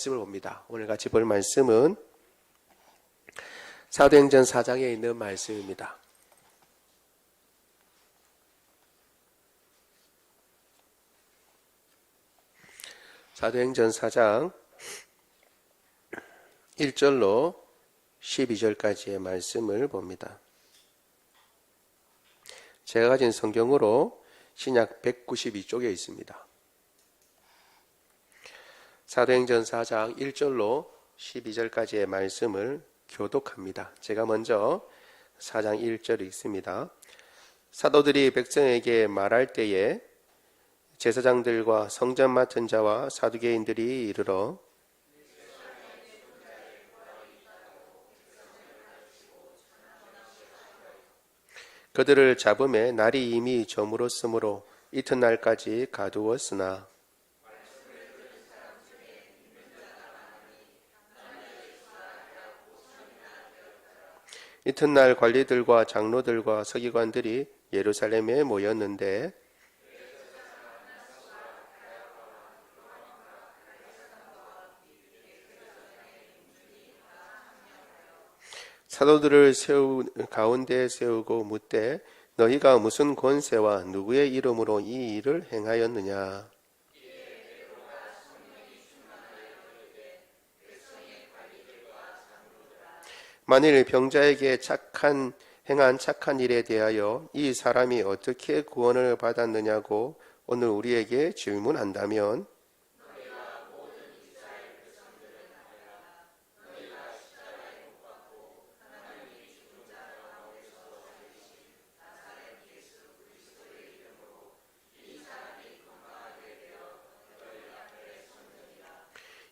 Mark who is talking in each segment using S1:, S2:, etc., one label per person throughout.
S1: 말씀을 봅니다. 오늘 같이 볼 말씀은 사도행전 4장에 있는 말씀입니다. 사도행전 4장 1절로 12절까지의 말씀을 봅니다. 제가 가진 성경으로 신약 192쪽에 있습니다. 사도행전 4장 1절로 12절까지의 말씀을 교독합니다. 제가 먼저 4장 1절 읽습니다. 사도들이 백성에게 말할 때에 제사장들과 성전 맡은 자와 사두개인들이 이르러 그들을 잡음에 날이 이미 저물었으므로 이튿날까지 가두었으나 이튿날 관리들과 장로들과 서기관들이 예루살렘에 모였는데 사도들을 가운데에 세우고 묻되 너희가 무슨 권세와 누구의 이름으로 이 일을 행하였느냐? 만일 병자에게 행한 착한 일에 대하여 이 사람이 어떻게 구원을 받았느냐고 오늘 우리에게 질문한다면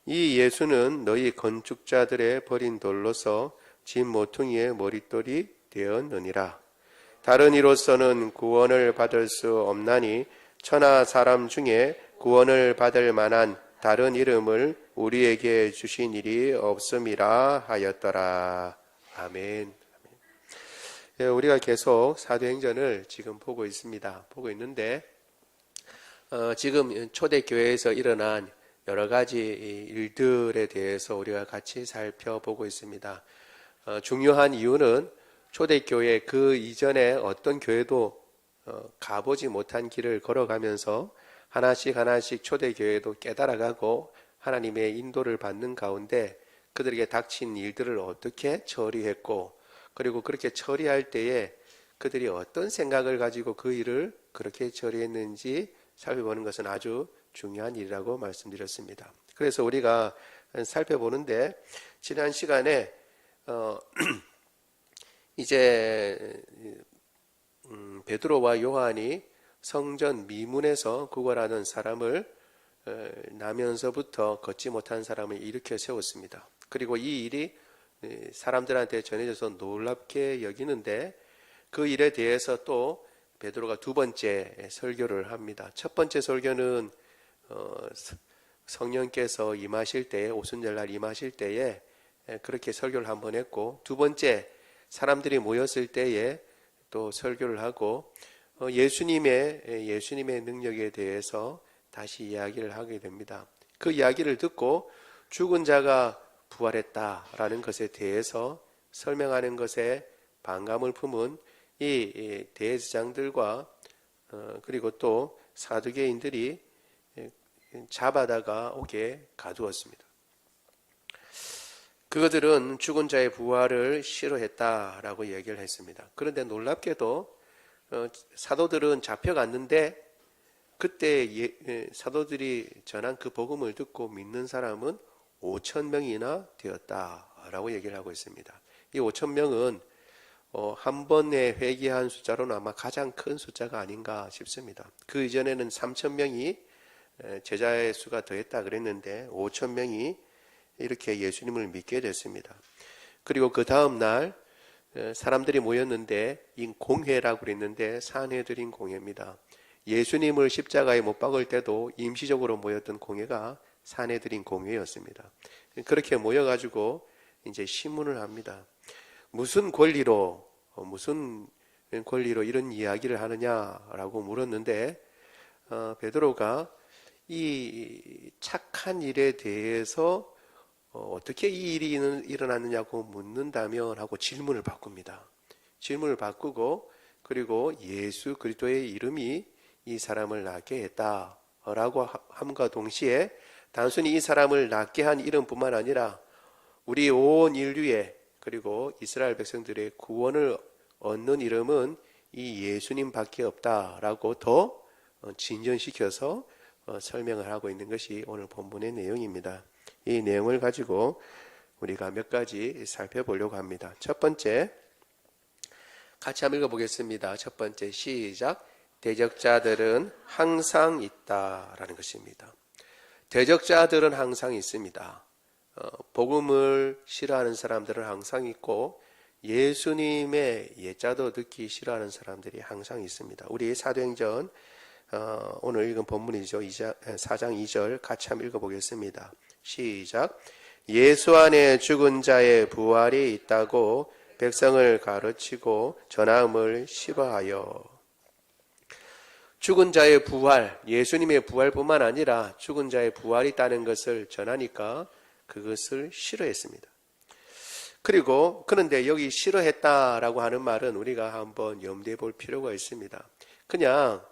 S1: 이 예수는 너희 건축자들의 버린 돌로서 진 모퉁이의 머릿돌이 되었느니라. 다른 이로서는 구원을 받을 수 없나니 천하 사람 중에 구원을 받을 만한 다른 이름을 우리에게 주신 일이 없음이라 하였더라. 아멘. 우리가 계속 사도행전을 지금 보고 있습니다. 보고 있는데 지금 초대교회에서 일어난 여러 가지 일들에 대해서 우리가 같이 살펴보고 있습니다. 중요한 이유는 초대교회 그 이전에 어떤 교회도 가보지 못한 길을 걸어가면서 하나씩 초대교회도 깨달아가고 하나님의 인도를 받는 가운데 그들에게 닥친 일들을 어떻게 처리했고 그리고 그렇게 처리할 때에 그들이 어떤 생각을 가지고 그 일을 그렇게 처리했는지 살펴보는 것은 아주 중요한 일이라고 말씀드렸습니다. 그래서 우리가 살펴보는데 지난 시간에 이제 베드로와 요한이 성전 미문에서 구걸하는 사람을 나면서부터 걷지 못한 사람을 일으켜 세웠습니다. 그리고 이 일이 사람들한테 전해져서 놀랍게 여기는데 그 일에 대해서 또 베드로가 두 번째 설교를 합니다. 첫 번째 설교는 성령께서 임하실 때에 오순절날 임하실 때에 그렇게 설교를 한번 했고 두 번째 사람들이 모였을 때에 또 설교를 하고 예수님의 능력에 대해서 다시 이야기를 하게 됩니다. 그 이야기를 듣고 죽은 자가 부활했다라는 것에 대해서 설명하는 것에 반감을 품은 이 대제사장들과 그리고 또 사두개인들이 잡아다가 옥에 가두었습니다. 그들은 죽은 자의 부활을 싫어했다라고 얘기를 했습니다. 그런데 놀랍게도 사도들은 잡혀갔는데 그때 사도들이 전한 그 복음을 듣고 믿는 사람은 5,000명이나 되었다라고 얘기를 하고 있습니다. 이 5,000명은 한 번에 회개한 숫자로는 아마 가장 큰 숫자가 아닌가 싶습니다. 그 이전에는 3,000명이 제자의 수가 더했다 그랬는데 5,000명이 이렇게 예수님을 믿게 됐습니다. 그리고 그 다음 날 사람들이 모였는데 이 공회라고 그랬는데 산헤드린 공회입니다. 예수님을 십자가에 못 박을 때도 임시적으로 모였던 공회가 산헤드린 공회였습니다. 그렇게 모여가지고 이제 신문을 합니다. 무슨 권리로 이런 이야기를 하느냐라고 물었는데 베드로가 이 착한 일에 대해서 어떻게 이 일이 일어났느냐고 묻는다면 하고 질문을 바꿉니다. 질문을 바꾸고 그리고 예수 그리스도의 이름이 이 사람을 낫게 했다라고 함과 동시에 단순히 이 사람을 낫게 한 이름뿐만 아니라 우리 온 인류의 그리고 이스라엘 백성들의 구원을 얻는 이름은 이 예수님밖에 없다라고 더 진전시켜서 설명을 하고 있는 것이 오늘 본문의 내용입니다. 이 내용을 가지고 우리가 몇 가지 살펴보려고 합니다. 첫 번째, 같이 한번 읽어보겠습니다. 첫 번째, 시작. 대적자들은 항상 있다라는 것입니다. 대적자들은 항상 있습니다. 복음을 싫어하는 사람들은 항상 있고 예수님의 예자도 듣기 싫어하는 사람들이 항상 있습니다. 우리 사도행전 오늘 읽은 본문이죠. 4장 2절 같이 한번 읽어보겠습니다. 시작. 예수 안에 죽은 자의 부활이 있다고 백성을 가르치고 전함을 싫어하여. 죽은 자의 부활, 예수님의 부활뿐만 아니라 죽은 자의 부활이 있다는 것을 전하니까 그것을 싫어했습니다. 그리고 그런데 여기 싫어했다라고 하는 말은 우리가 한번 염두에 볼 필요가 있습니다. 그냥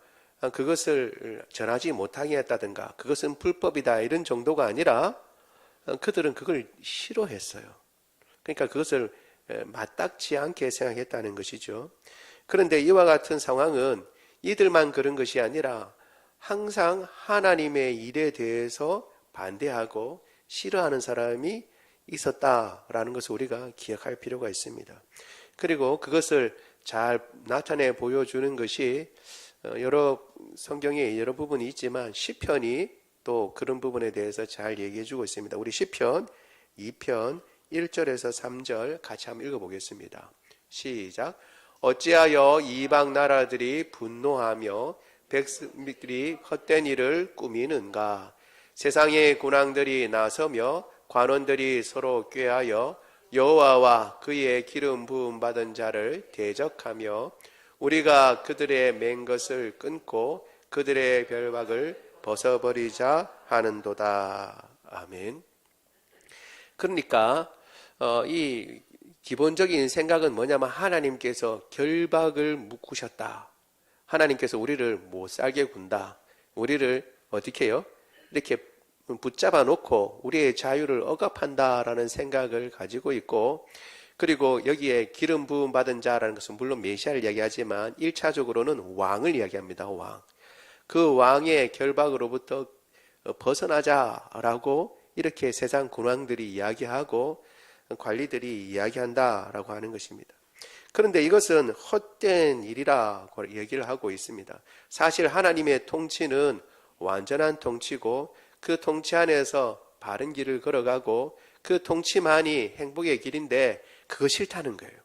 S1: 그것을 전하지 못하게 했다든가 그것은 불법이다 이런 정도가 아니라 그들은 그걸 싫어했어요. 그러니까 그것을 맞닥지 않게 생각했다는 것이죠. 그런데 이와 같은 상황은 이들만 그런 것이 아니라 항상 하나님의 일에 대해서 반대하고 싫어하는 사람이 있었다라는 것을 우리가 기억할 필요가 있습니다. 그리고 그것을 잘 나타내 보여주는 것이 여러 성경에 여러 부분이 있지만 시편이 또 그런 부분에 대해서 잘 얘기해 주고 있습니다. 우리 시편 2편 1절에서 3절 같이 한번 읽어보겠습니다. 시작. 어찌하여 이방 나라들이 분노하며 백성들이 헛된 일을 꾸미는가. 세상의 군왕들이 나서며 관원들이 서로 꾀하여 여호와와 그의 기름 부음 받은 자를 대적하며 우리가 그들의 맨 것을 끊고 그들의 별박을 벗어버리자 하는도다. 아멘. 그러니까 이 기본적인 생각은 뭐냐면 하나님께서 결박을 묶으셨다. 하나님께서 우리를 못 살게 군다. 우리를 어떻게 해요? 이렇게 붙잡아 놓고 우리의 자유를 억압한다라는 생각을 가지고 있고, 그리고 여기에 기름 부음 받은 자라는 것은 물론 메시아를 이야기하지만 1차적으로는 왕을 이야기합니다. 왕. 그 왕의 결박으로부터 벗어나자라고 이렇게 세상 군왕들이 이야기하고 관리들이 이야기한다라고 하는 것입니다. 그런데 이것은 헛된 일이라고 얘기를 하고 있습니다. 사실 하나님의 통치는 완전한 통치고 그 통치 안에서 바른 길을 걸어가고 그 통치만이 행복의 길인데 그거 싫다는 거예요.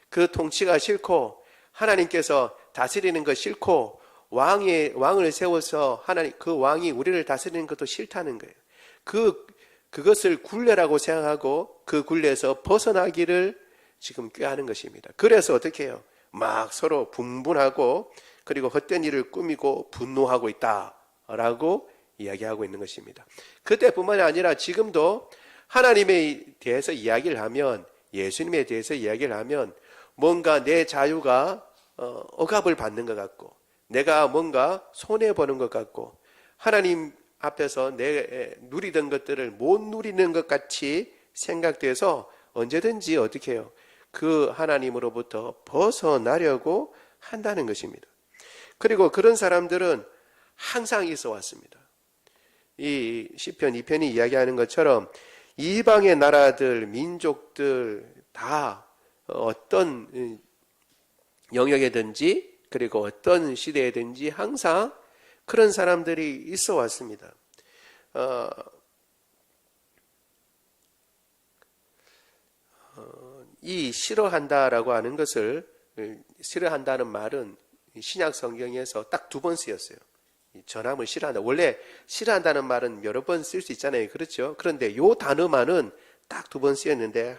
S1: 그 통치가 싫고 하나님께서 다스리는 거 싫고 왕을 세워서 그 왕이 우리를 다스리는 것도 싫다는 거예요. 그것을 굴레라고 생각하고 그 굴레에서 벗어나기를 지금 꾀하는 것입니다. 그래서 어떻게 해요? 막 서로 분분하고 그리고 헛된 일을 꾸미고 분노하고 있다라고 이야기하고 있는 것입니다. 그때뿐만이 아니라 지금도 하나님에 대해서 이야기를 하면, 예수님에 대해서 이야기를 하면 뭔가 내 자유가 억압을 받는 것 같고 내가 뭔가 손해보는 것 같고 하나님 앞에서 내 누리던 것들을 못 누리는 것 같이 생각돼서 언제든지 어떻게 해요? 그 하나님으로부터 벗어나려고 한다는 것입니다. 그리고 그런 사람들은 항상 있어 왔습니다. 이 시편 2편이 이야기하는 것처럼 이방의 나라들, 민족들 다 어떤 영역에든지 그리고 어떤 시대에든지 항상 그런 사람들이 있어 왔습니다. 이 싫어한다라고 하는 것을, 싫어한다는 말은 신약 성경에서 딱 2번 쓰였어요. 전함을 싫어한다. 원래 싫어한다는 말은 여러 번 쓸 수 있잖아요. 그렇죠? 그런데 이 단어만은 딱 2번 쓰였는데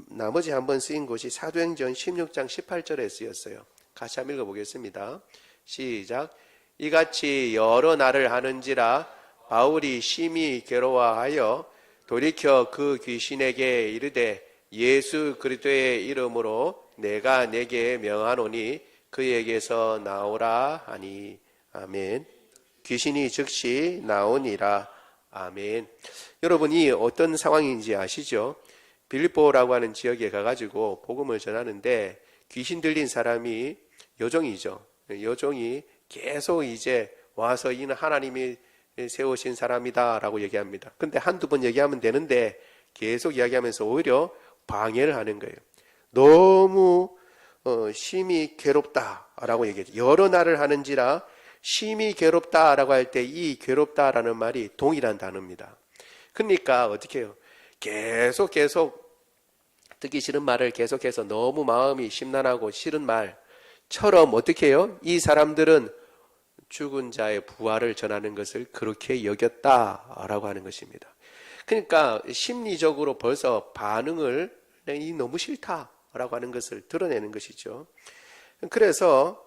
S1: 나머지 한 번 쓰인 곳이 사도행전 16장 18절에 쓰였어요. 같이 한번 읽어보겠습니다. 시작. 이같이 여러 날을 하는지라 바울이 심히 괴로워하여 돌이켜 그 귀신에게 이르되 예수 그리스도의 이름으로 내가 내게 명하노니 그에게서 나오라 하니. 아멘. 귀신이 즉시 나오니라. 아멘. 여러분이 어떤 상황인지 아시죠? 빌립보라고 하는 지역에 가가지고 복음을 전하는데 귀신 들린 사람이 여종이죠. 여종이 계속 이제 와서 이는 하나님이 세우신 사람이다 라고 얘기합니다. 근데 한두 번 얘기하면 되는데 계속 이야기하면서 오히려 방해를 하는 거예요. 너무 심히 괴롭다 라고 얘기했죠. 여러 날을 하는지라 심히 괴롭다 라고 할 때 이 괴롭다 라는 말이 동일한 단어입니다. 그러니까 어떻게 해요? 계속 듣기 싫은 말을 계속해서 너무 마음이 심란하고 싫은 말처럼 어떻게 해요? 이 사람들은 죽은 자의 부활을 전하는 것을 그렇게 여겼다라고 하는 것입니다. 그러니까 심리적으로 벌써 반응을 이 너무 싫다라고 하는 것을 드러내는 것이죠. 그래서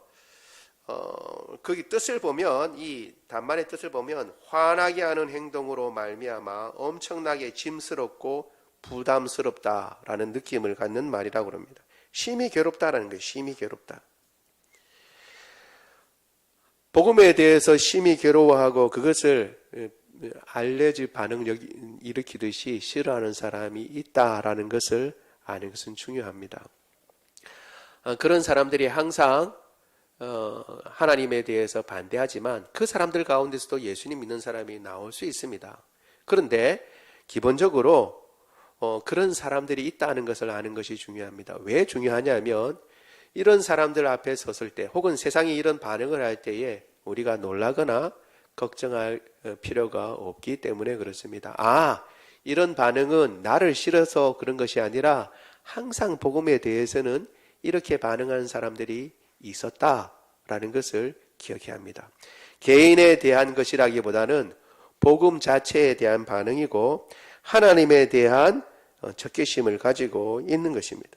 S1: 거기 뜻을 보면 이 단말의 뜻을 보면 화나게 하는 행동으로 말미암아 엄청나게 짐스럽고 부담스럽다라는 느낌을 갖는 말이라고 합니다. 심히 괴롭다라는 거예요. 심히 괴롭다. 복음에 대해서 심히 괴로워하고 그것을 알레르기 반응을 일으키듯이 싫어하는 사람이 있다라는 것을 아는 것은 중요합니다. 그런 사람들이 항상 하나님에 대해서 반대하지만 그 사람들 가운데서도 예수님 믿는 사람이 나올 수 있습니다. 그런데 기본적으로 그런 사람들이 있다는 것을 아는 것이 중요합니다. 왜 중요하냐면 이런 사람들 앞에 섰을 때 혹은 세상이 이런 반응을 할 때에 우리가 놀라거나 걱정할 필요가 없기 때문에 그렇습니다. 이런 반응은 나를 싫어서 그런 것이 아니라 항상 복음에 대해서는 이렇게 반응하는 사람들이 있었다라는 것을 기억해야 합니다. 개인에 대한 것이라기보다는 복음 자체에 대한 반응이고 하나님에 대한 적개심을 가지고 있는 것입니다.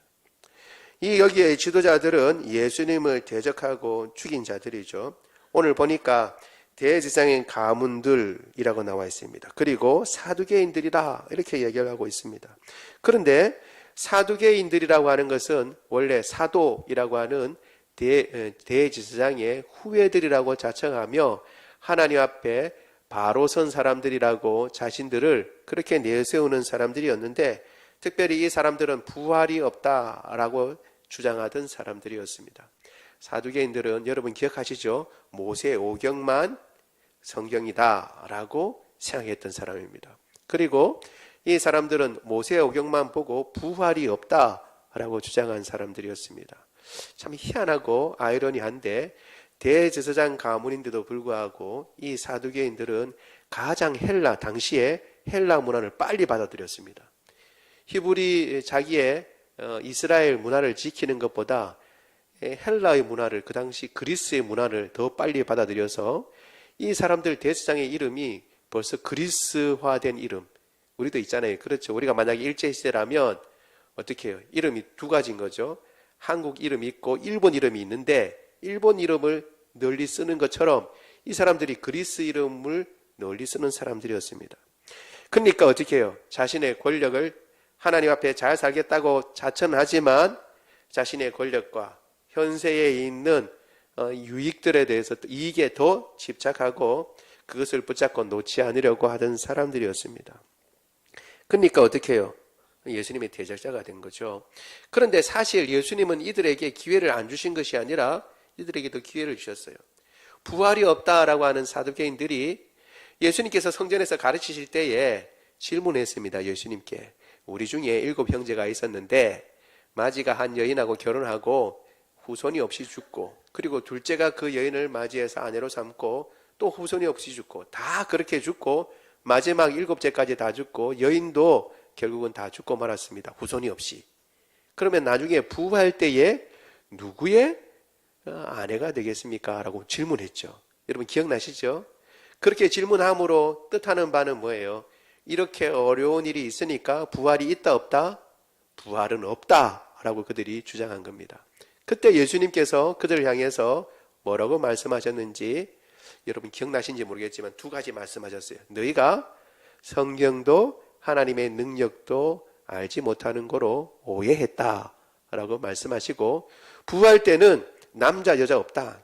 S1: 여기에 지도자들은 예수님을 대적하고 죽인 자들이죠. 오늘 보니까 대제사장의 가문들이라고 나와 있습니다. 그리고 사두개인들이다 이렇게 얘기를 하고 있습니다. 그런데 사두개인들이라고 하는 것은 원래 사도이라고 하는 대제사장의 후예들이라고 자청하며 하나님 앞에 바로 선 사람들이라고 자신들을 그렇게 내세우는 사람들이었는데 특별히 이 사람들은 부활이 없다라고 주장하던 사람들이었습니다. 사두개인들은 여러분 기억하시죠? 모세 오경만 성경이다 라고 생각했던 사람입니다. 그리고 이 사람들은 모세 오경만 보고 부활이 없다라고 주장한 사람들이었습니다. 참 희한하고 아이러니한데 대제사장 가문인데도 불구하고 이 사두개인들은 가장 당시에 헬라 문화를 빨리 받아들였습니다. 히브리 자기의 이스라엘 문화를 지키는 것보다 헬라의 문화를 그 당시 그리스의 문화를 더 빨리 받아들여서 이 사람들 대제사장의 이름이 벌써 그리스화된 이름. 우리도 있잖아요. 그렇죠. 우리가 만약에 일제시대라면 어떻게 해요? 이름이 두 가지인 거죠. 한국 이름이 있고 일본 이름이 있는데 일본 이름을 널리 쓰는 것처럼 이 사람들이 그리스 이름을 널리 쓰는 사람들이었습니다. 그러니까 어떻게 해요? 자신의 권력을 하나님 앞에 잘 살겠다고 자천하지만 자신의 권력과 현세에 있는 유익들에 대해서 이익에 더 집착하고 그것을 붙잡고 놓지 않으려고 하던 사람들이었습니다. 그러니까 어떻게 해요? 예수님의 대적자가 된 거죠. 그런데 사실 예수님은 이들에게 기회를 안 주신 것이 아니라 이들에게도 기회를 주셨어요. 부활이 없다라고 하는 사두개인들이 예수님께서 성전에서 가르치실 때에 질문했습니다. 예수님께 우리 중에 7 형제가 있었는데 마지가 한 여인하고 결혼하고 후손이 없이 죽고 그리고 둘째가 그 여인을 맞이해서 아내로 삼고 또 후손이 없이 죽고 다 그렇게 죽고 마지막 7째까지 다 죽고 여인도 결국은 다 죽고 말았습니다. 후손이 없이. 그러면 나중에 부활할 때에 누구의 아내가 되겠습니까? 라고 질문했죠. 여러분 기억나시죠? 그렇게 질문함으로 뜻하는 바는 뭐예요? 이렇게 어려운 일이 있으니까 부활이 있다 없다? 부활은 없다 라고 그들이 주장한 겁니다. 그때 예수님께서 그들을 향해서 뭐라고 말씀하셨는지 여러분 기억나신지 모르겠지만 2가지 말씀하셨어요. 너희가 성경도 하나님의 능력도 알지 못하는 거로 오해했다라고 말씀하시고, 부활 때는 남자 여자 없다,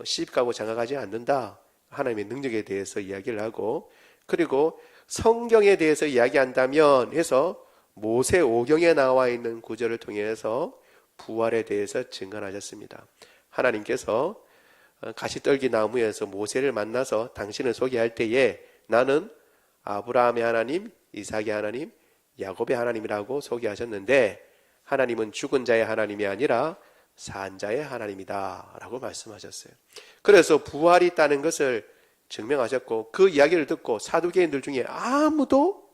S1: 시집가고 장가가지 않는다, 하나님의 능력에 대해서 이야기를 하고, 그리고 성경에 대해서 이야기한다면 해서 모세 오경에 나와 있는 구절을 통해서 부활에 대해서 증언하셨습니다. 하나님께서 가시떨기 나무에서 모세를 만나서 당신을 소개할 때에 나는 아브라함의 하나님, 이삭의 하나님, 야곱의 하나님이라고 소개하셨는데, 하나님은 죽은 자의 하나님이 아니라 산 자의 하나님이다 라고 말씀하셨어요. 그래서 부활이 있다는 것을 증명하셨고, 그 이야기를 듣고 사두개인들 중에 아무도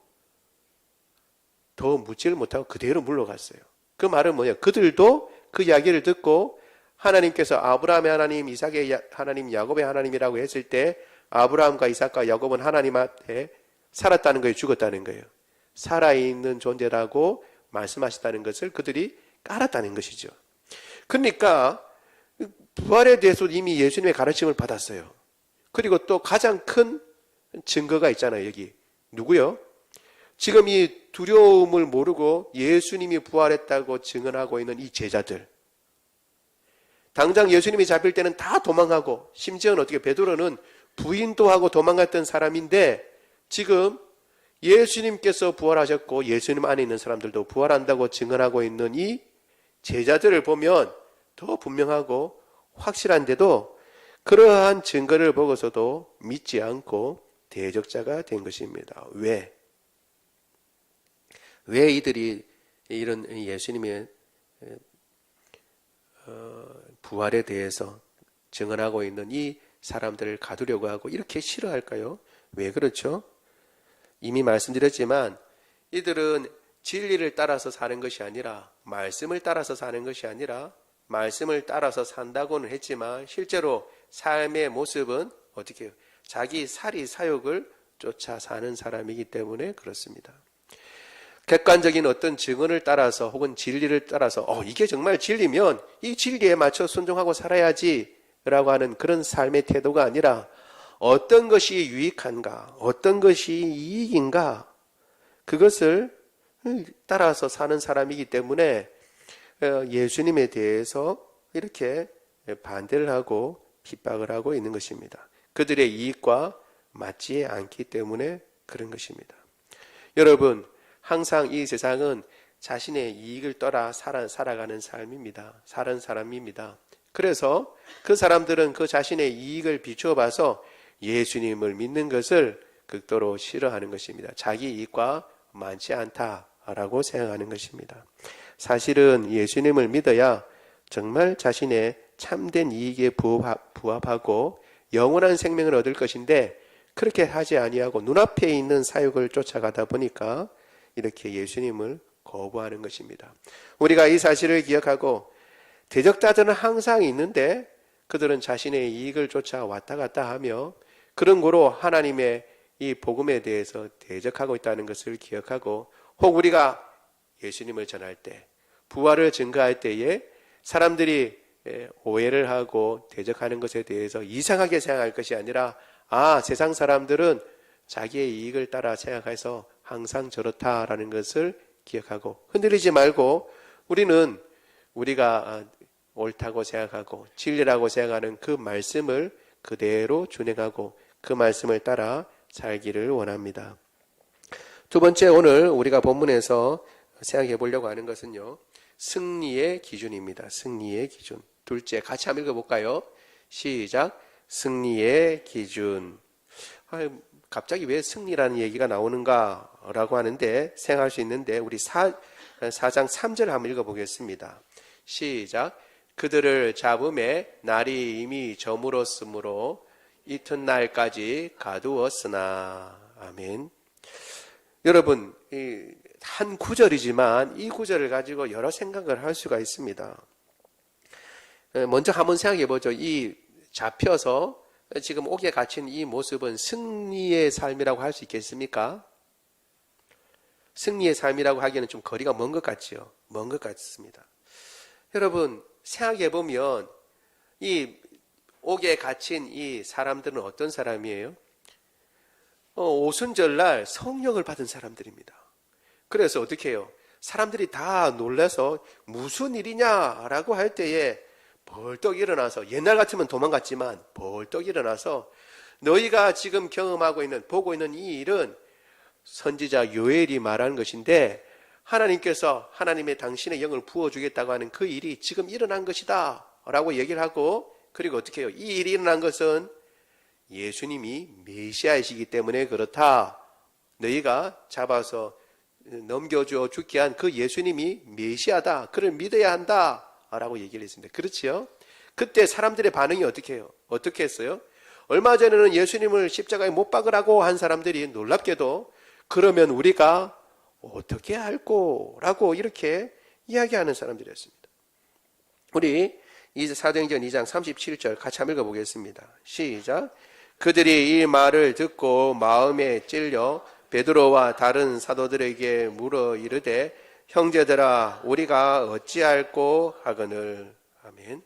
S1: 더 묻지를 못하고 그대로 물러갔어요. 그 말은 뭐냐? 그들도 그 이야기를 듣고 하나님께서 아브라함의 하나님, 이삭의 하나님, 야곱의 하나님이라고 했을 때 아브라함과 이삭과 야곱은 하나님 앞에 살았다는 거예요, 죽었다는 거예요. 살아있는 존재라고 말씀하셨다는 것을 그들이 깔았다는 것이죠. 그러니까 부활에 대해서 이미 예수님의 가르침을 받았어요. 그리고 또 가장 큰 증거가 있잖아요, 여기. 누구요? 지금 이 두려움을 모르고 예수님이 부활했다고 증언하고 있는 이 제자들. 당장 예수님이 잡힐 때는 다 도망하고, 심지어는 어떻게 베드로는 부인도 하고 도망갔던 사람인데, 지금 예수님께서 부활하셨고 예수님 안에 있는 사람들도 부활한다고 증언하고 있는 이 제자들을 보면 더 분명하고 확실한데도, 그러한 증거를 보고서도 믿지 않고 대적자가 된 것입니다. 왜 이들이 이런 예수님의 부활에 대해서 증언하고 있는 이 사람들을 가두려고 하고 이렇게 싫어할까요? 왜 그렇죠? 이미 말씀드렸지만 이들은 진리를 따라서 사는 것이 아니라, 말씀을 따라서 사는 것이 아니라, 말씀을 따라서 산다고는 했지만 실제로 삶의 모습은 어떻게 해요? 자기 사리 사욕을 쫓아 사는 사람이기 때문에 그렇습니다. 객관적인 어떤 증언을 따라서 혹은 진리를 따라서 이게 정말 진리면 이 진리에 맞춰 순종하고 살아야지 라고 하는 그런 삶의 태도가 아니라, 어떤 것이 유익한가, 어떤 것이 이익인가, 그것을 따라서 사는 사람이기 때문에 예수님에 대해서 이렇게 반대를 하고 핍박을 하고 있는 것입니다. 그들의 이익과 맞지 않기 때문에 그런 것입니다. 여러분, 항상 이 세상은 자신의 이익을 떠나 살아가는 삶입니다. 사는 사람입니다. 그래서 그 사람들은 그 자신의 이익을 비추어 봐서 예수님을 믿는 것을 극도로 싫어하는 것입니다. 자기 이익과 많지 않다라고 생각하는 것입니다. 사실은 예수님을 믿어야 정말 자신의 참된 이익에 부합하고 영원한 생명을 얻을 것인데, 그렇게 하지 아니하고 눈앞에 있는 사욕을 쫓아가다 보니까 이렇게 예수님을 거부하는 것입니다. 우리가 이 사실을 기억하고, 대적자들은 항상 있는데 그들은 자신의 이익을 쫓아 왔다 갔다 하며 그런 거로 하나님의 이 복음에 대해서 대적하고 있다는 것을 기억하고, 혹 우리가 예수님을 전할 때, 부활을 증거할 때에 사람들이 오해를 하고 대적하는 것에 대해서 이상하게 생각할 것이 아니라, 세상 사람들은 자기의 이익을 따라 생각해서 항상 저렇다라는 것을 기억하고 흔들리지 말고, 우리는 우리가 옳다고 생각하고 진리라고 생각하는 그 말씀을 그대로 준행하고 그 말씀을 따라 살기를 원합니다. 두 번째, 오늘 우리가 본문에서 생각해 보려고 하는 것은요, 승리의 기준입니다. 승리의 기준. 둘째, 같이 한번 읽어볼까요? 시작. 승리의 기준. 갑자기 왜 승리라는 얘기가 나오는가 라고 하는데 생각할 수 있는데, 우리 4장 3절 한번 읽어보겠습니다. 시작. 그들을 잡음에 날이 이미 저물었으므로 이튿날까지 가두었으나. 아멘. 여러분, 한 구절이지만 이 구절을 가지고 여러 생각을 할 수가 있습니다. 먼저 한번 생각해 보죠. 이 잡혀서 지금 옥에 갇힌 이 모습은 승리의 삶이라고 할 수 있겠습니까? 승리의 삶이라고 하기에는 좀 거리가 먼 것 같지요. 먼 것 같습니다. 여러분, 생각해 보면 이 옥에 갇힌 이 사람들은 어떤 사람이에요? 오순절날 성령을 받은 사람들입니다. 그래서 어떻게 해요? 사람들이 다 놀라서 무슨 일이냐라고 할 때에 벌떡 일어나서, 옛날 같으면 도망갔지만 벌떡 일어나서 너희가 지금 경험하고 있는, 보고 있는 이 일은 선지자 요엘이 말하는 것인데 하나님께서 하나님의 당신의 영을 부어주겠다고 하는 그 일이 지금 일어난 것이다 라고 얘기를 하고, 그리고 어떻게 해요? 이 일이 일어난 것은 예수님이 메시아이시기 때문에 그렇다. 너희가 잡아서 넘겨줘 죽게 한 그 예수님이 메시아다. 그를 믿어야 한다 라고 얘기를 했습니다. 그렇지요? 그때 사람들의 반응이 어떻게 해요? 어떻게 했어요? 얼마 전에는 예수님을 십자가에 못 박으라고 한 사람들이 놀랍게도 그러면 우리가 어떻게 할꼬? 라고 이렇게 이야기하는 사람들이었습니다. 우리 사도행전 2장 37절 같이 한번 읽어보겠습니다. 시작. 그들이 이 말을 듣고 마음에 찔려 베드로와 다른 사도들에게 물어 이르되 형제들아 우리가 어찌할꼬 하거늘. 아멘.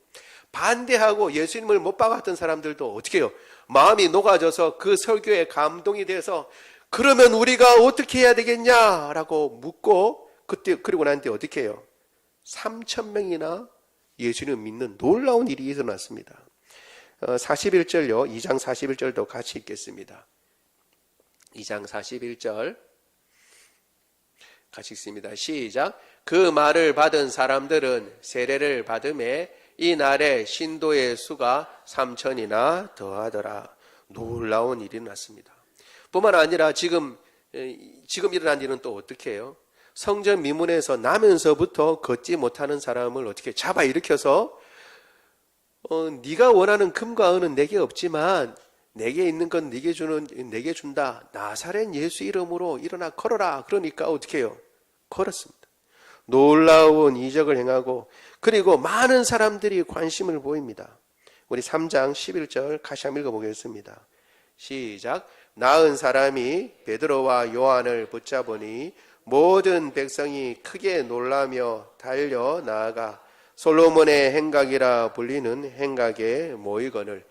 S1: 반대하고 예수님을 못 박았던 사람들도 어떻게 해요? 마음이 녹아져서 그 설교에 감동이 돼서 그러면 우리가 어떻게 해야 되겠냐라고 묻고, 그때 그리고 난 뒤에 어떻게 해요? 3,000명이나 예수님을 믿는 놀라운 일이 일어났습니다. 41절요. 2장 41절도 같이 읽겠습니다. 2장 41절 같이 읽습니다. 시작. 그 말을 받은 사람들은 세례를 받음에 이 날에 신도의 수가 3,000이나 더하더라. 놀라운 일이 났습니다. 뿐만 아니라 지금 일어난 일은 또 어떻게 해요? 성전 미문에서 나면서부터 걷지 못하는 사람을 어떻게 잡아 일으켜서 네가 원하는 금과 은은 내게 없지만 내게 있는 건 내게 준다. 나사렛 예수 이름으로 일어나 걸어라. 그러니까 어떻게 해요? 걸었습니다. 놀라운 이적을 행하고, 그리고 많은 사람들이 관심을 보입니다. 우리 3장 11절 같이 한번 읽어보겠습니다. 시작. 나은 사람이 베드로와 요한을 붙잡으니 모든 백성이 크게 놀라며 달려 나아가 솔로몬의 행각이라 불리는 행각에 모이거늘.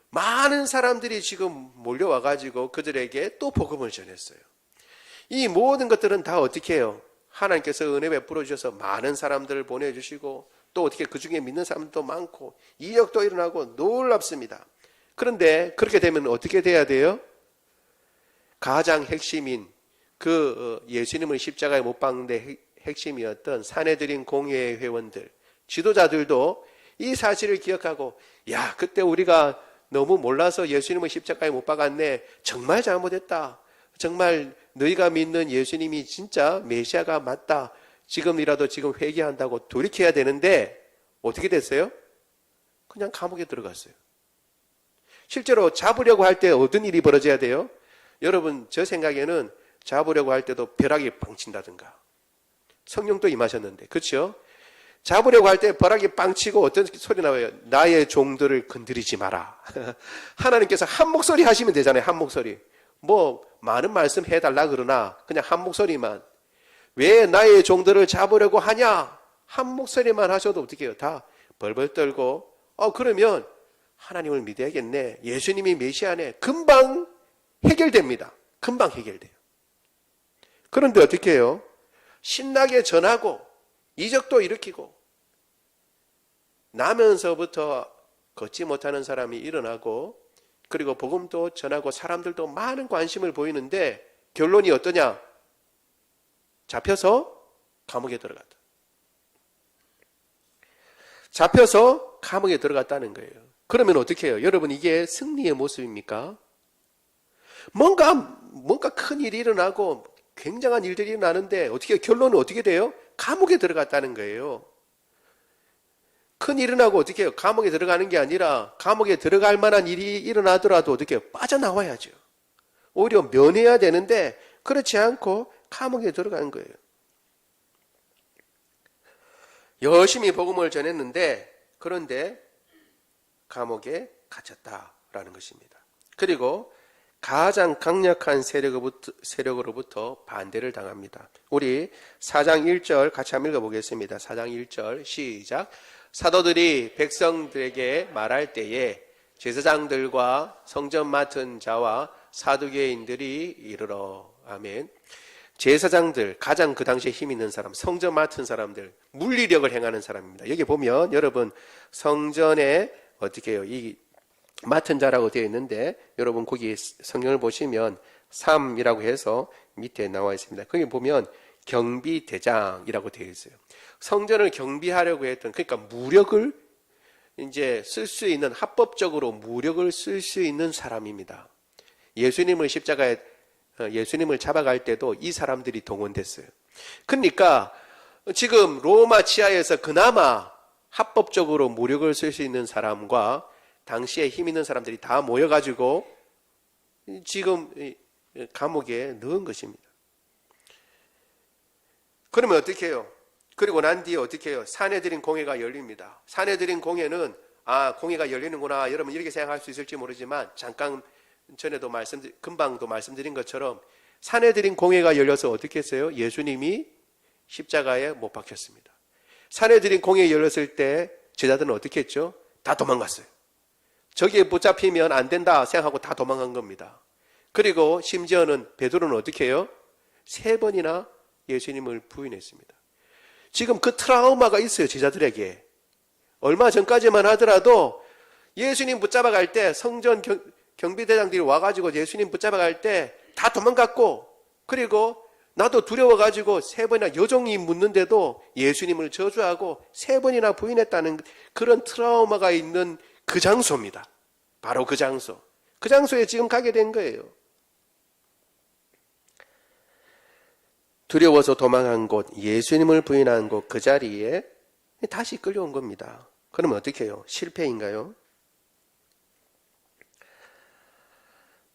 S1: 많은 사람들이 지금 몰려와가지고 그들에게 또 복음을 전했어요. 이 모든 것들은 다 어떻게 해요? 하나님께서 은혜 베풀어 주셔서 많은 사람들을 보내주시고, 또 어떻게 그 중에 믿는 사람도 많고 이적도 일어나고 놀랍습니다. 그런데 그렇게 되면 어떻게 돼야 돼요? 가장 핵심인 그 예수님을 십자가에 못 박는데 핵심이었던 사내들인 공회의 회원들, 지도자들도 이 사실을 기억하고, 야, 그때 우리가 너무 몰라서 예수님을 십자가에 못 박았네. 정말 잘못했다. 정말 너희가 믿는 예수님이 진짜 메시아가 맞다. 지금이라도 지금 회개한다고 돌이켜야 되는데 어떻게 됐어요? 그냥 감옥에 들어갔어요. 실제로 잡으려고 할 때 어떤 일이 벌어져야 돼요? 여러분, 저 생각에는 잡으려고 할 때도 벼락이 빵 친다든가, 성령도 임하셨는데, 그렇죠? 잡으려고 할 때 벼락이 빵 치고 어떤 소리 나와요? 나의 종들을 건드리지 마라. 하나님께서 한 목소리 하시면 되잖아요. 한 목소리. 뭐 많은 말씀 해달라 그러나 그냥 한 목소리만. 왜 나의 종들을 잡으려고 하냐? 한 목소리만 하셔도 어떻게 해요? 다 벌벌 떨고, 그러면 하나님을 믿어야겠네. 예수님이 메시아네. 금방 해결됩니다. 금방 해결돼요. 그런데 어떻게 해요? 신나게 전하고 이적도 일으키고 나면서부터 걷지 못하는 사람이 일어나고, 그리고 복음도 전하고 사람들도 많은 관심을 보이는데 결론이 어떠냐? 잡혀서 감옥에 들어갔다. 잡혀서 감옥에 들어갔다는 거예요. 그러면 어떻게 해요? 여러분, 이게 승리의 모습입니까? 뭔가 큰 일이 일어나고 굉장한 일들이 일어나는데 어떻게 결론은 어떻게 돼요? 감옥에 들어갔다는 거예요. 큰 일이 일어나고 어떻게 해요? 감옥에 들어가는 게 아니라 감옥에 들어갈 만한 일이 일어나더라도 어떻게 해요? 빠져나와야죠. 오히려 면해야 되는데 그렇지 않고 감옥에 들어간 거예요. 열심히 복음을 전했는데 그런데 감옥에 갇혔다라는 것입니다. 그리고 가장 강력한 세력으로부터 반대를 당합니다. 우리 4장 1절 같이 한번 읽어보겠습니다. 4장 1절 시작. 사도들이 백성들에게 말할 때에 제사장들과 성전 맡은 자와 사두개인들이 이르러. 아멘. 제사장들, 가장 그 당시에 힘 있는 사람, 성전 맡은 사람들, 물리력을 행하는 사람입니다. 여기 보면 여러분 성전에 어떻게 해요? 이 맡은 자라고 되어 있는데 여러분 거기 성경을 보시면 3이라고 해서 밑에 나와 있습니다. 거기 보면 경비대장이라고 되어 있어요. 성전을 경비하려고 했던, 그러니까 무력을 이제 쓸 수 있는, 합법적으로 무력을 쓸 수 있는 사람입니다. 예수님을 예수님을 잡아갈 때도 이 사람들이 동원됐어요. 그러니까 지금 로마 치하에서 그나마 합법적으로 무력을 쓸 수 있는 사람과 당시에 힘 있는 사람들이 다 모여가지고 지금 감옥에 넣은 것입니다. 그러면 어떻게 해요? 그리고 난 뒤에 어떻게 해요? 사내들인 공회가 열립니다. 사내들인 공회는 공회가 열리는구나. 여러분 이렇게 생각할 수 있을지 모르지만 잠깐 전에도 금방도 말씀드린 것처럼 사내들인 공회가 열려서 어떻게 했어요? 예수님이 십자가에 못 박혔습니다. 사내들인 공회에 열렸을 때 제자들은 어떻게 했죠? 다 도망갔어요. 저기에 붙잡히면 안 된다 생각하고 다 도망간 겁니다. 그리고 심지어는 베드로는 어떻게 해요? 3번이나 예수님을 부인했습니다. 지금 그 트라우마가 있어요, 제자들에게. 얼마 전까지만 하더라도 예수님 붙잡아갈 때 성전 경비대장들이 와가지고 예수님 붙잡아갈 때 다 도망갔고, 그리고 나도 두려워가지고 3번이나 여종이 묻는데도 예수님을 저주하고 3번이나 부인했다는 그런 트라우마가 있는 그 장소입니다. 바로 그 장소. 그 장소에 지금 가게 된 거예요. 두려워서 도망한 곳, 예수님을 부인한 곳, 그 자리에 다시 끌려온 겁니다. 그러면 어떻게 해요? 실패인가요?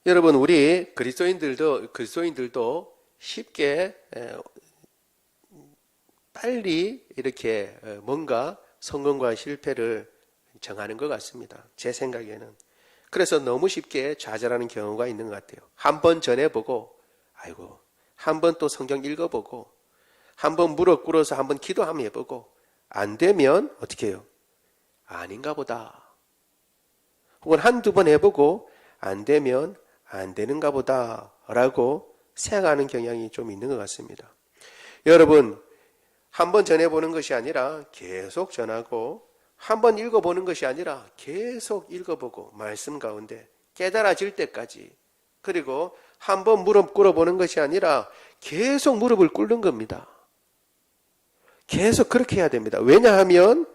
S1: 여러분, 우리 그리스도인들도 쉽게 빨리 이렇게 뭔가 성공과 실패를 정하는 것 같습니다. 제 생각에는. 그래서 너무 쉽게 좌절하는 경우가 있는 것 같아요. 한 번 전해보고, 한 번 또 성경 읽어보고, 한 번 무릎 꿇어서 한 번 기도 한번 해보고, 안 되면 어떻게 해요? 아닌가 보다. 혹은 한두 번 해보고 안 되면 안 되는가 보다 라고 생각하는 경향이 좀 있는 것 같습니다. 여러분, 한 번 전해보는 것이 아니라 계속 전하고, 한 번 읽어보는 것이 아니라 계속 읽어보고, 말씀 가운데 깨달아질 때까지, 그리고 한 번 무릎 꿇어보는 것이 아니라 계속 무릎을 꿇는 겁니다. 계속 그렇게 해야 됩니다. 왜냐하면,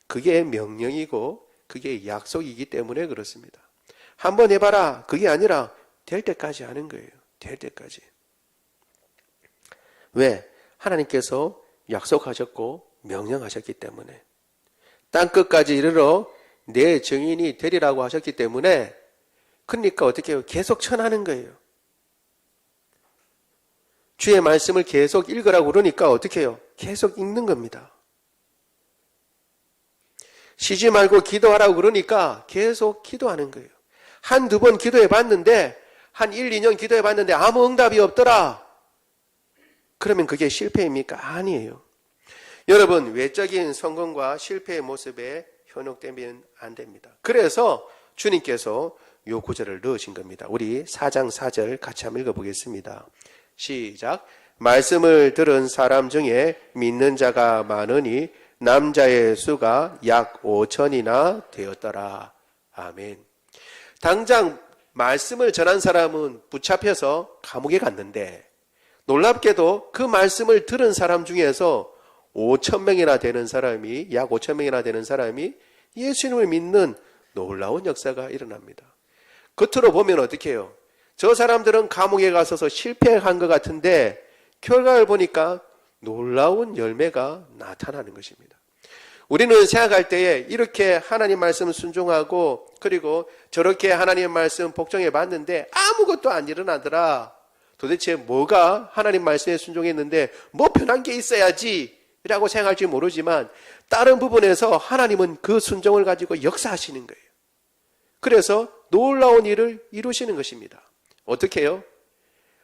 S1: 그게 명령이고 그게 약속이기 때문에 그렇습니다. 한 번 해봐라. 그게 아니라 될 때까지 하는 거예요. 될 때까지. 하나님께서 약속하셨고 명령하셨기 때문에. 땅끝까지 이르러 내 증인이 되리라고 하셨기 때문에, 그러니까 어떻게 해요? 계속 전하는 거예요. 주의 말씀을 계속 읽으라고 그러니까 어떻게 해요? 계속 읽는 겁니다. 쉬지 말고 기도하라고 그러니까 계속 기도하는 거예요. 한두 번 기도해 봤는데, 한 1, 2년 기도해 봤는데 아무 응답이 없더라. 그러면 그게 실패입니까? 아니에요. 여러분, 외적인 성공과 실패의 모습에 현혹되면 안 됩니다. 그래서 주님께서 요 구절을 넣으신 겁니다. 우리 4장 4절 같이 한번 읽어보겠습니다. 시작. 말씀을 들은 사람 중에 믿는 자가 많으니 남자의 수가 약 5천이나 되었더라. 아멘. 당장 말씀을 전한 사람은 붙잡혀서 감옥에 갔는데, 놀랍게도 그 말씀을 들은 사람 중에서 5,000명이나 되는 사람이, 약 5,000명이나 되는 사람이 예수님을 믿는 놀라운 역사가 일어납니다. 겉으로 보면 어떻게 해요? 저 사람들은 감옥에 가서서 실패한 것 같은데 결과를 보니까 놀라운 열매가 나타나는 것입니다. 우리는 생각할 때에 이렇게 하나님 말씀 순종하고, 그리고 저렇게 하나님 말씀 복종해 봤는데 아무것도 안 일어나더라. 도대체 뭐가 하나님 말씀에 순종했는데 뭐 변한 게 있어야지 라고 생각할지 모르지만, 다른 부분에서 하나님은 그 순종을 가지고 역사하시는 거예요. 그래서 놀라운 일을 이루시는 것입니다. 어떻게 해요?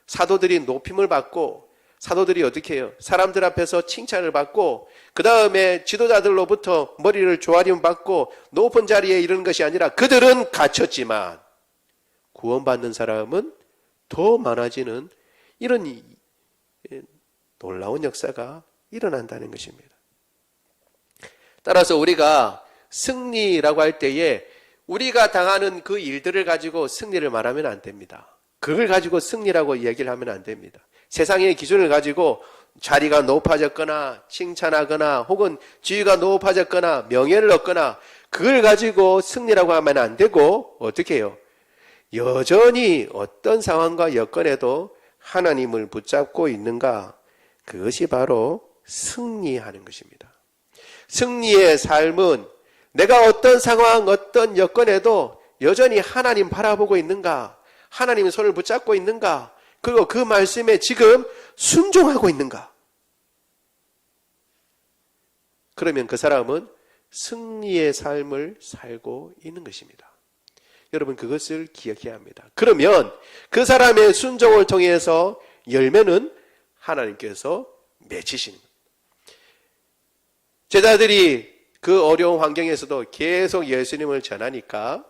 S1: 사도들이 높임을 받고, 사도들이 어떻게 해요? 사람들 앞에서 칭찬을 받고, 그 다음에 지도자들로부터 머리를 조아림 받고 높은 자리에 이르는 것이 아니라, 그들은 갇혔지만 구원받는 사람은 더 많아지는 이런 놀라운 역사가 일어난다는 것입니다. 따라서 우리가 승리라고 할 때에 우리가 당하는 그 일들을 가지고 승리를 말하면 안 됩니다. 그걸 가지고 승리라고 이야기를 하면 안 됩니다. 세상의 기준을 가지고 자리가 높아졌거나 칭찬하거나 혹은 지위가 높아졌거나 명예를 얻거나 그걸 가지고 승리라고 하면 안 되고 어떻게 해요? 여전히 어떤 상황과 여건에도 하나님을 붙잡고 있는가? 그것이 바로 승리하는 것입니다. 승리의 삶은 내가 어떤 상황, 어떤 여건에도 여전히 하나님 바라보고 있는가? 하나님의 손을 붙잡고 있는가? 그리고 그 말씀에 지금 순종하고 있는가? 그러면 그 사람은 승리의 삶을 살고 있는 것입니다. 여러분 그것을 기억해야 합니다. 그러면 그 사람의 순종을 통해서 열매는 하나님께서 맺히시는 겁니다. 제자들이 그 어려운 환경에서도 계속 예수님을 전하니까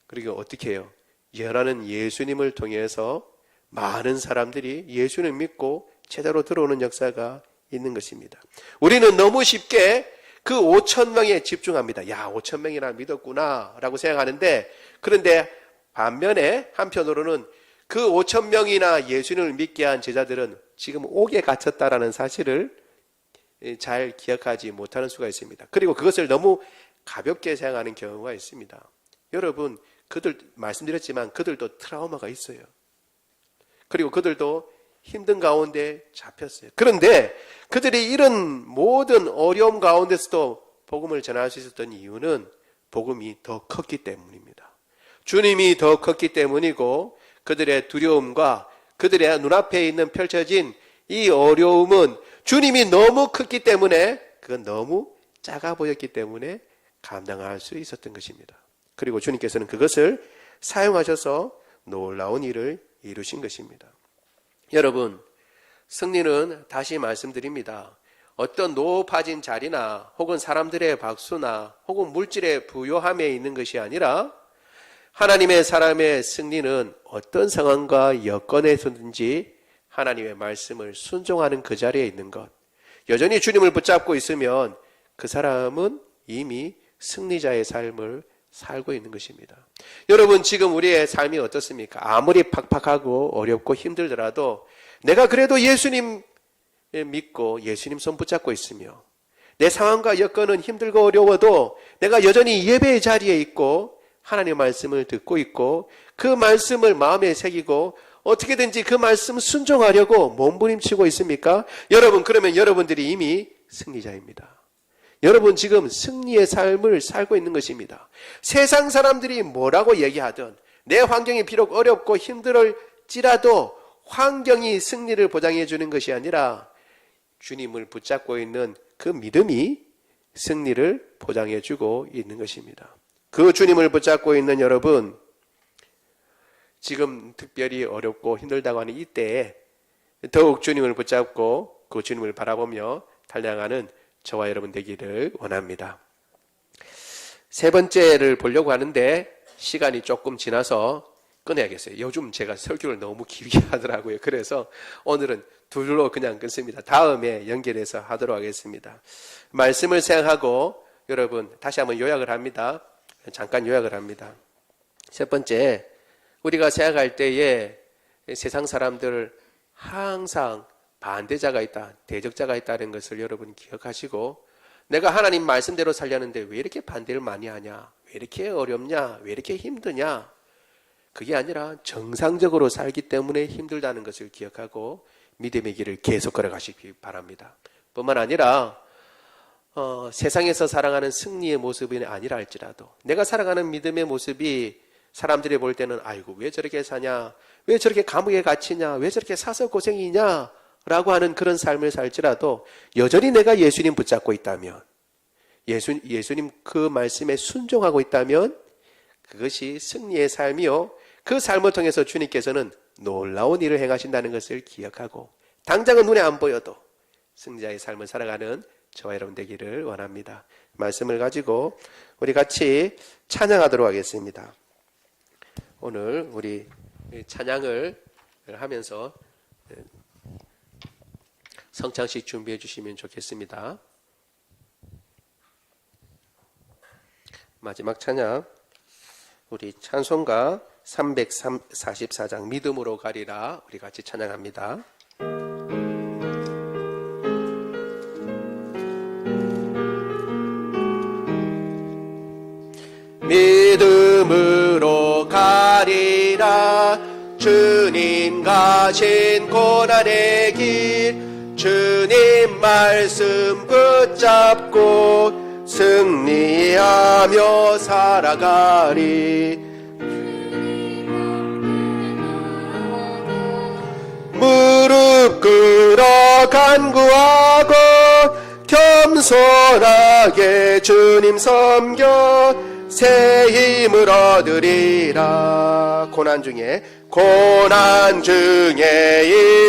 S1: 그리고 어떻게 해요? 전하는 예수님을 통해서 많은 사람들이 예수를 믿고 제자로 들어오는 역사가 있는 것입니다. 우리는 너무 쉽게 그 5,000명에 집중합니다. 야, 5,000명이나 믿었구나 라고 생각하는데 그런데 반면에 한편으로는 그 5,000명이나 예수님을 믿게 한 제자들은 지금 옥에 갇혔다라는 사실을 잘 기억하지 못하는 수가 있습니다. 그리고 그것을 너무 가볍게 생각하는 경우가 있습니다. 여러분, 그들 말씀드렸지만 그들도 트라우마가 있어요. 그리고 그들도 힘든 가운데 잡혔어요. 그런데 그들이 이런 모든 어려움 가운데서도 복음을 전할 수 있었던 이유는 복음이 더 컸기 때문입니다. 주님이 더 컸기 때문이고 그들의 두려움과 그들의 눈앞에 있는 펼쳐진 이 어려움은 주님이 너무 컸기 때문에 그건 너무 작아 보였기 때문에 감당할 수 있었던 것입니다. 그리고 주님께서는 그것을 사용하셔서 놀라운 일을 이루신 것입니다. 여러분, 승리는 다시 말씀드립니다. 어떤 높아진 자리나 혹은 사람들의 박수나 혹은 물질의 부요함에 있는 것이 아니라 하나님의 사람의 승리는 어떤 상황과 여건에서든지 하나님의 말씀을 순종하는 그 자리에 있는 것. 여전히 주님을 붙잡고 있으면 그 사람은 이미 승리자의 삶을 살고 있는 것입니다. 여러분 지금 우리의 삶이 어떻습니까? 아무리 팍팍하고 어렵고 힘들더라도 내가 그래도 예수님 믿고 예수님 손 붙잡고 있으며 내 상황과 여건은 힘들고 어려워도 내가 여전히 예배의 자리에 있고 하나님의 말씀을 듣고 있고 그 말씀을 마음에 새기고 어떻게든지 그 말씀 순종하려고 몸부림치고 있습니까? 여러분 그러면 여러분들이 이미 승리자입니다. 여러분 지금 승리의 삶을 살고 있는 것입니다. 세상 사람들이 뭐라고 얘기하든 내 환경이 비록 어렵고 힘들을지라도 환경이 승리를 보장해 주는 것이 아니라 주님을 붙잡고 있는 그 믿음이 승리를 보장해 주고 있는 것입니다. 그 주님을 붙잡고 있는 여러분, 지금 특별히 어렵고 힘들다고 하는 이때에 더욱 주님을 붙잡고 그 주님을 바라보며 달려가는 저와 여러분 되기를 원합니다. 세 번째를 보려고 하는데 시간이 조금 지나서 끊어야겠어요. 요즘 제가 설교를 너무 길게 하더라고요. 그래서 오늘은 둘로 그냥 끊습니다. 다음에 연결해서 하도록 하겠습니다. 말씀을 생각하고 여러분 다시 한번 요약을 합니다. 잠깐 요약을 합니다. 첫 번째, 우리가 생각할 때에 세상 사람들 항상 반대자가 있다, 대적자가 있다는 것을 여러분 기억하시고 내가 하나님 말씀대로 살려는데 왜 이렇게 반대를 많이 하냐, 왜 이렇게 어렵냐, 왜 이렇게 힘드냐, 그게 아니라 정상적으로 살기 때문에 힘들다는 것을 기억하고 믿음의 길을 계속 걸어가시기 바랍니다. 뿐만 아니라 세상에서 살아가는 승리의 모습이 아니라 할지라도 내가 살아가는 믿음의 모습이 사람들이 볼 때는 아이고 왜 저렇게 사냐, 왜 저렇게 감옥에 갇히냐, 왜 저렇게 사서 고생이냐 라고 하는 그런 삶을 살지라도 여전히 내가 예수님 붙잡고 있다면, 예수님 그 말씀에 순종하고 있다면 그것이 승리의 삶이요, 그 삶을 통해서 주님께서는 놀라운 일을 행하신다는 것을 기억하고 당장은 눈에 안 보여도 승리자의 삶을 살아가는 저와 여러분 되기를 원합니다. 말씀을 가지고 우리 같이 찬양하도록 하겠습니다. 오늘 우리 찬양을 하면서 성찬식 준비해 주시면 좋겠습니다. 마지막 찬양, 우리 찬송가 344장 믿음으로 가리라, 우리 같이 찬양합니다. 믿음으로 가리라, 주님 가신 고난의 길, 주님 말씀 붙잡고 승리하며 살아가리. 무릎 꿇어 간구하고 겸손하게 주님 섬겨 새 힘을 얻으리라. 고난 중에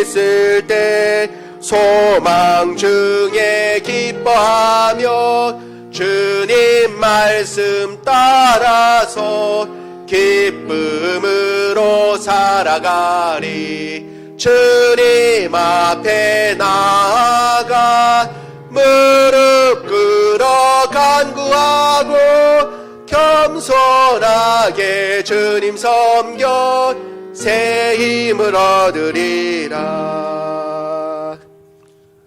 S1: 있을 때 소망 중에 기뻐하며 주님 말씀 따라서 기쁨으로 살아가리. 주님 앞에 나아가 무릎 꿇어 간구하고 겸손하게 주님 섬겨 새 힘을 얻으리라.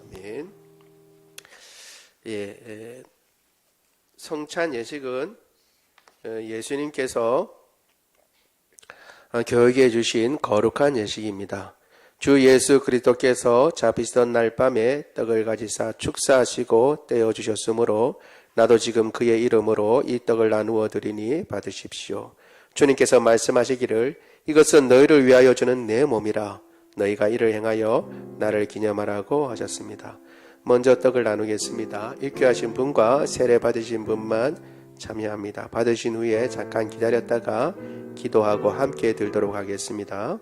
S1: 아멘. 성찬 예식은 예수님께서 교육해 주신 거룩한 예식입니다. 주 예수 그리스도께서 잡히시던 날 밤에 떡을 가지사 축사하시고 떼어 주셨으므로 나도 지금 그의 이름으로 이 떡을 나누어 드리니 받으십시오. 주님께서 말씀하시기를 이것은 너희를 위하여 주는 내 몸이라. 너희가 이를 행하여 나를 기념하라고 하셨습니다. 먼저 떡을 나누겠습니다. 일교하신 분과 세례 받으신 분만 참여합니다. 받으신 후에 잠깐 기다렸다가 기도하고 함께 들도록 하겠습니다.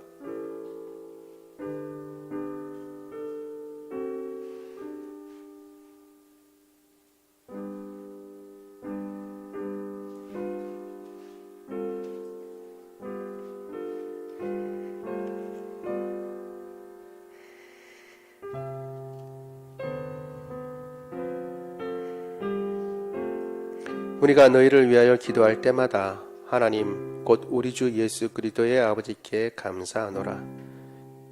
S1: 우리가 너희를 위하여 기도할 때마다 하나님 곧 우리 주 예수 그리스도의 아버지께 감사하노라.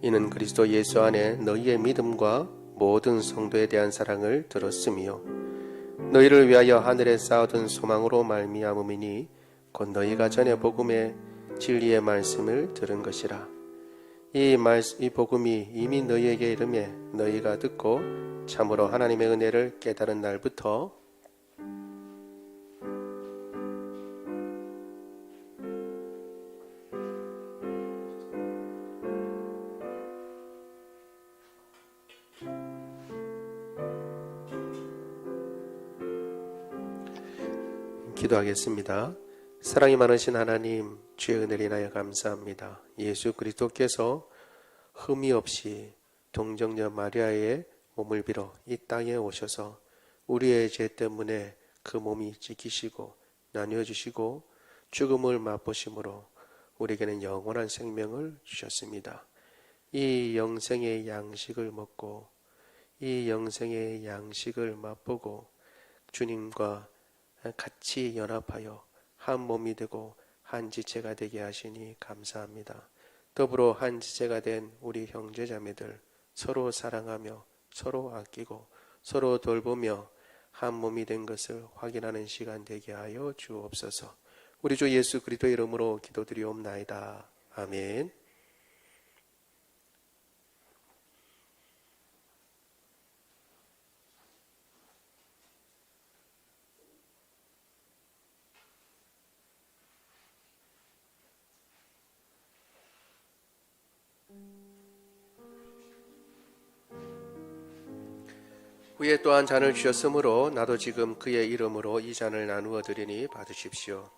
S1: 이는 그리스도 예수 안에 너희의 믿음과 모든 성도에 대한 사랑을 들었으며 너희를 위하여 하늘에 쌓아둔 소망으로 말미암음이니 곧 너희가 전에 복음의 진리의 말씀을 들은 것이라. 이 복음이 이미 너희에게 이르매 너희가 듣고 참으로 하나님의 은혜를 깨달은 날부터 기도하겠습니다. 사랑이 많으신 하나님, 주의 은혜를 인하여 감사합니다. 예수 그리스도께서 흠이 없이 동정녀 마리아의 몸을 빌어 이 땅에 오셔서 우리의 죄 때문에 그 몸이 찢기시고 나뉘어주시고 죽음을 맛보심으로 우리에게는 영원한 생명을 주셨습니다. 이 영생의 양식을 먹고 이 영생의 양식을 맛보고 주님과 같이 연합하여 한 몸이 되고 한 지체가 되게 하시니 감사합니다. 더불어 한 지체가 된 우리 형제자매들 서로 사랑하며 서로 아끼고 서로 돌보며 한 몸이 된 것을 확인하는 시간 되게 하여 주옵소서. 우리 주 예수 그리스도의 이름으로 기도드리옵나이다. 아멘. 후에 또한 잔을 주셨으므로 나도 지금 그의 이름으로 이 잔을 나누어 드리니 받으십시오.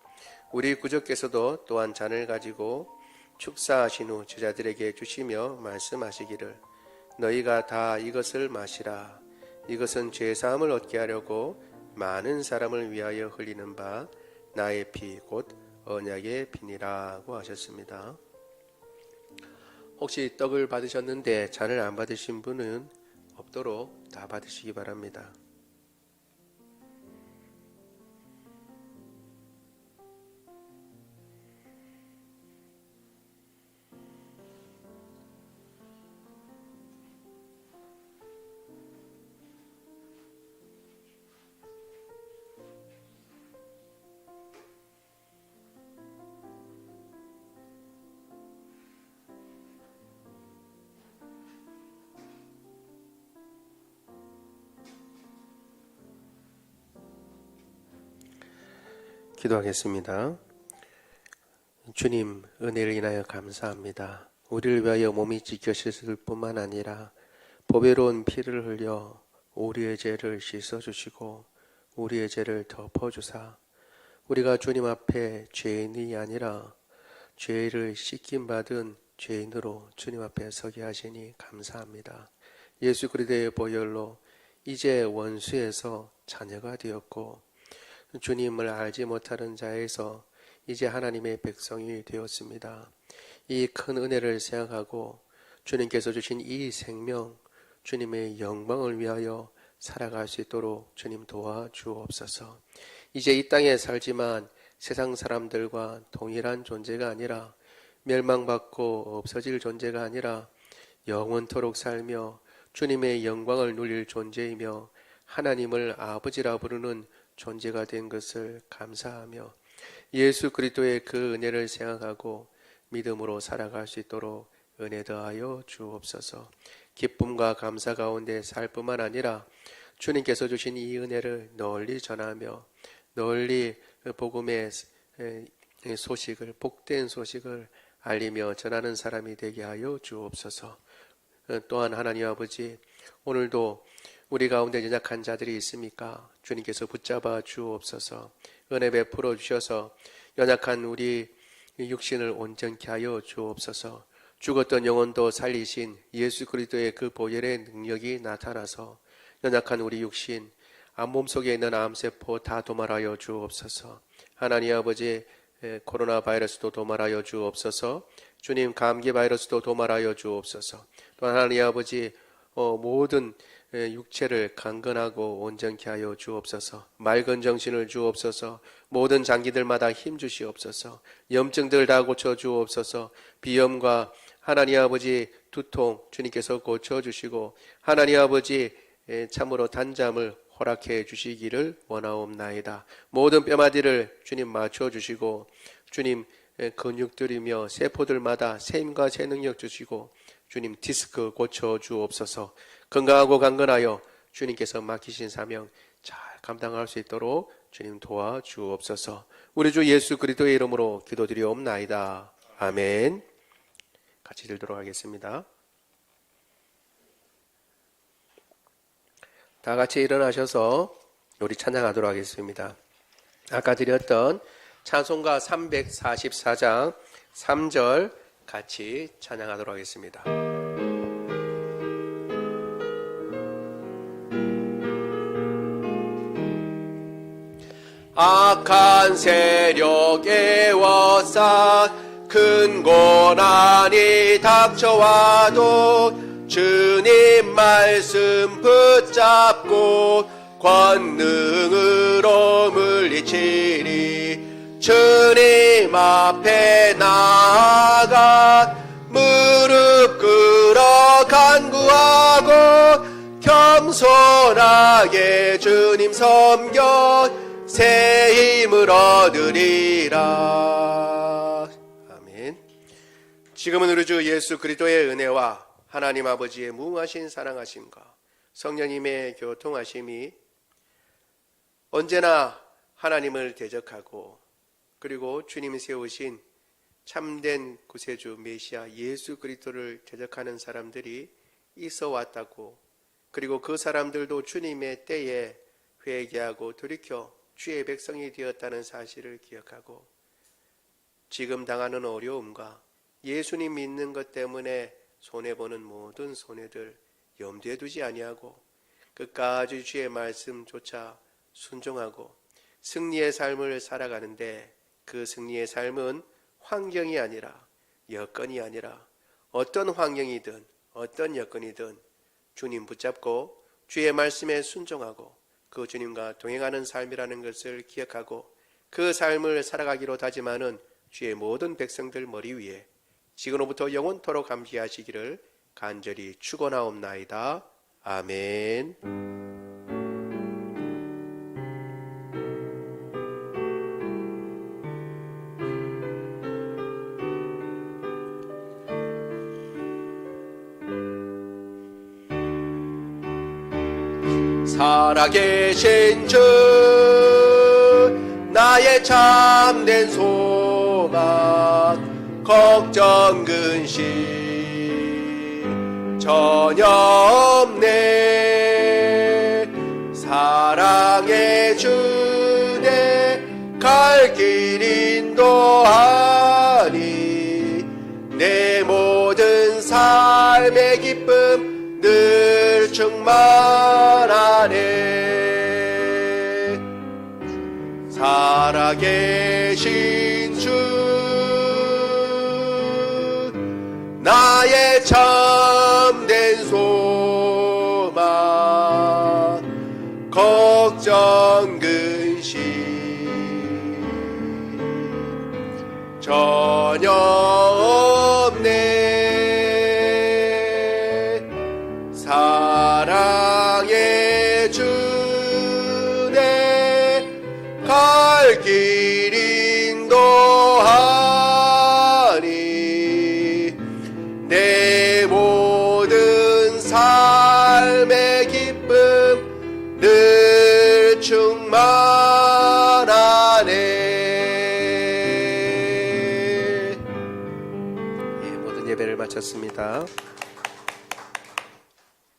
S1: 우리 구주께서도 또한 잔을 가지고 축사하신 후 제자들에게 주시며 말씀하시기를 너희가 다 이것을 마시라. 이것은 죄사함을 얻게 하려고 많은 사람을 위하여 흘리는 바 나의 피 곧 언약의 비니라고 하셨습니다. 혹시 떡을 받으셨는데 잔을 안 받으신 분은 없도록 다 받으시기 바랍니다. 기도하겠습니다. 주님, 은혜를 인하여 감사합니다. 우리를 위하여 몸이 찢겨졌을 뿐만 아니라 보배로운 피를 흘려 우리의 죄를 씻어주시고 우리의 죄를 덮어주사 우리가 주님 앞에 죄인이 아니라 죄를 씻김받은 죄인으로 주님 앞에 서게 하시니 감사합니다. 예수 그리스도의 보혈로 이제 원수에서 자녀가 되었고 주님을 알지 못하는 자에서 이제 하나님의 백성이 되었습니다. 이 큰 은혜를 생각하고 주님께서 주신 이 생명, 주님의 영광을 위하여 살아갈 수 있도록 주님 도와주옵소서. 이제 이 땅에 살지만 세상 사람들과 동일한 존재가 아니라 멸망받고 없어질 존재가 아니라 영원토록 살며 주님의 영광을 누릴 존재이며 하나님을 아버지라 부르는 존재가 된 것을 감사하며 예수 그리스도의 그 은혜를 생각하고 믿음으로 살아갈 수 있도록 은혜 더하여 주옵소서. 기쁨과 감사 가운데 살 뿐만 아니라 주님께서 주신 이 은혜를 널리 전하며 널리 복음의 소식을, 복된 소식을 알리며 전하는 사람이 되게 하여 주옵소서. 또한 하나님 아버지, 오늘도 우리 가운데 연약한 자들이 있습니까? 주님께서 붙잡아 주옵소서. 은혜 베풀어 주셔서 연약한 우리 육신을 온전케 하여 주옵소서. 죽었던 영혼도 살리신 예수 그리스도의 그 보혈의 능력이 나타나서 연약한 우리 육신, 몸 속에 있는 암세포 다 도말하여 주옵소서. 하나님 아버지, 코로나 바이러스도 도말하여 주옵소서. 주님, 감기 바이러스도 도말하여 주옵소서. 또한 하나님 아버지, 모든 육체를 강건하고 온전케 하여 주옵소서. 맑은 정신을 주옵소서. 모든 장기들마다 힘 주시옵소서. 염증들 다 고쳐 주옵소서. 비염과 하나님 아버지 두통 주님께서 고쳐 주시고 하나님 아버지 참으로 단잠을 허락해 주시기를 원하옵나이다. 모든 뼈마디를 주님 맞춰 주시고 주님 근육들이며 세포들마다 샘과 새 능력 주시고 주님 디스크 고쳐 주옵소서. 건강하고 강건하여 주님께서 맡기신 사명 잘 감당할 수 있도록 주님 도와주옵소서. 우리 주 예수 그리스도의 이름으로 기도드리옵나이다. 아멘. 같이 들도록 하겠습니다. 다 같이 일어나셔서 우리 찬양하도록 하겠습니다. 아까 드렸던 찬송가 344장 3절 같이 찬양하도록 하겠습니다. 악한 세력에 워싼 큰 고난이 닥쳐와도 주님 말씀 붙잡고 권능으로 물리치리. 주님 앞에 나아가 무릎 꿇어 간구하고 겸손하게 주님 섬겨 새 힘을 얻으리라. 아멘. 지금은 우리 주 예수 그리스도의 은혜와 하나님 아버지의 무궁하신 사랑하심과 성령님의 교통하심이 언제나 하나님을 대적하고 그리고 주님이 세우신 참된 구세주 메시아 예수 그리스도를 대적하는 사람들이 있어 왔다고, 그리고 그 사람들도 주님의 때에 회개하고 돌이켜 주의 백성이 되었다는 사실을 기억하고 지금 당하는 어려움과 예수님 믿는 것 때문에 손해보는 모든 손해들 염두에 두지 아니하고 끝까지 주의 말씀조차 순종하고 승리의 삶을 살아가는데 그 승리의 삶은 환경이 아니라, 여건이 아니라, 어떤 환경이든 어떤 여건이든 주님 붙잡고 주의 말씀에 순종하고 그 주님과 동행하는 삶이라는 것을 기억하고 그 삶을 살아가기로 다짐하는 주의 모든 백성들 머리 위에 지금로부터 영원토록 함께하시기를 간절히 축원하옵나이다. 아멘. 살아계신 주 나의 참된 소망 걱정 근심 전혀 없네. 사랑의 주내 갈 길 인도하니 내 모든 삶의 기쁨 늘 충만하네. 살아계신 주 나의 참된 소망 걱정 근심 전혀 없네. 사랑의 주내 갈 길 인도하니 내 모든 삶의 기쁨 늘 충만하네. 모든 예배를 마쳤습니다.